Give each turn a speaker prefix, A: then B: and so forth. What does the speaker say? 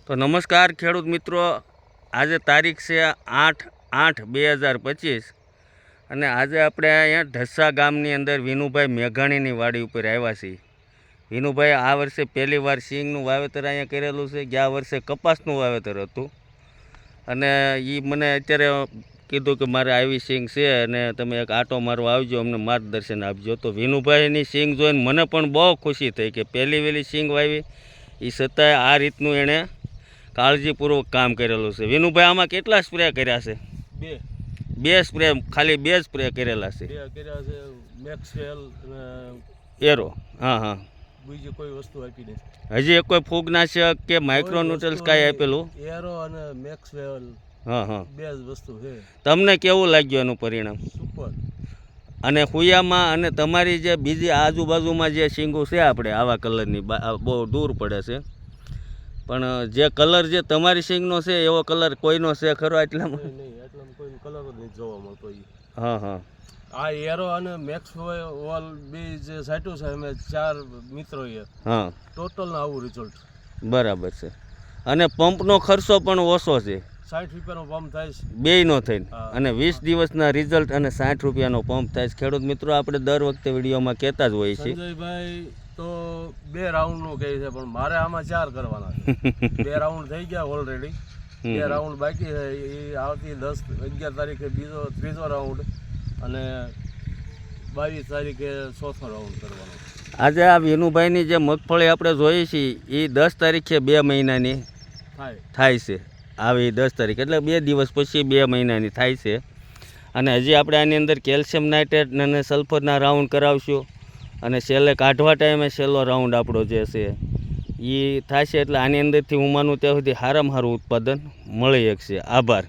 A: તો નમસ્કાર ખેડૂત મિત્રો, આજે તારીખ છે 8/8/2025 અને આજે આપણે અહીંયા ઢસા ગામની અંદર વિનુભાઈ મેઘાણીની વાડી ઉપર આવ્યા છીએ. વિનુભાઈ આ વર્ષે પહેલી વાર સિંગનું વાવેતર અહીંયા કરેલું છે. ગયા વર્ષે કપાસનું વાવેતર હતું અને એ મને અત્યારે કીધું કે મારે આવી સિંગ છે અને તમે એક આંટો મારવા આવજો, અમને માર્ગદર્શન આપજો. તો વિનુભાઈની સિંગ જોઈને મને પણ બહુ ખુશી થઈ કે પહેલી વહેલી સિંગ વાવી એ છતાંય આ રીતનું એણે કાળજીપૂર્વક કામ કરેલું છે. વિનુભાઈ આમાં કેટલા સ્પ્રે કર્યા છે? બે સ્પ્રે, ખાલી બે સ્પ્રે કરેલા છે.
B: મેક્સવેલ
A: એરો, હા હા,
B: બીજી કોઈ વસ્તુ આપી નથી.
A: હજી એક કોઈ ફૂગનાશક કે માઇક્રોન્યુટ્રલ્સ કાંઈ આપેલું?
B: એરો અને મેક્સવેલ,
A: હા હા,
B: બે જ વસ્તુ છે.
A: તમને કેવું લાગ્યું એનું પરિણામ?
B: સુપર.
A: અને હુયામાં અને તમારી જે બીજી આજુબાજુમાં જે સિંગો છે આપણે આવા કલરની બહુ દૂર પડે છે, પણ જે કલર જે તમારી સિંગનો છે એવો કલર કોઈનો છે ખરો એટલામાં?
B: નહીં, એટલામાં કોઈનો કલર જ નહીં જોવા મળતો.
A: હા હા,
B: આ એરો અને મેક્સવેલ બે જે સાટ્યું છે અમે 4 મિત્રોએ,
A: હા,
B: ટોટલનું આવું રિઝલ્ટ.
A: બરાબર છે. અને પંપનો ખર્ચો પણ ઓછો છે,
B: 60 રૂપિયાનો પંપ થાય છે
A: બેયનો થઈને, અને 20 દિવસના રિઝલ્ટ અને 60 રૂપિયાનો પંપ થાય છે. ખેડૂત મિત્રો, આપણે દર વખતે વિડીયોમાં કહેતા જ હોઈએ છીએ.
B: સંજયભાઈ તો 2 રાઉન્ડનું કહે છે, પણ મારે આમાં 4 કરવાના છે. 2 રાઉન્ડ થઈ ગયા ઓલરેડી, 2 રાઉન્ડ બાકી છે. એ આવતી 10-11 તારીખે ત્રીજો રાઉન્ડ અને 22 તારીખે ચોથો રાઉન્ડ કરવાનો.
A: આજે આ વિનુભાઈની જે મગફળી આપણે જોઈએ છીએ એ 10 તારીખે 2 મહિનાની થાય છે. આવી 10 તારીખ એટલે 2 દિવસ પછી 2 મહિનાની થાય છે. અને હજી આપણે આની અંદર કેલ્શિયમ નાઇટ્રેટ અને સલ્ફરના રાઉન્ડ કરાવશું અને છેલ્લે કાઢવા ટાઈમે છેલ્લો રાઉન્ડ આપણો જે છે એ થશે. એટલે આની અંદરથી હું માનું ત્યાં સુધી સારામાં સારું ઉત્પાદન મળી શકશે. આભાર.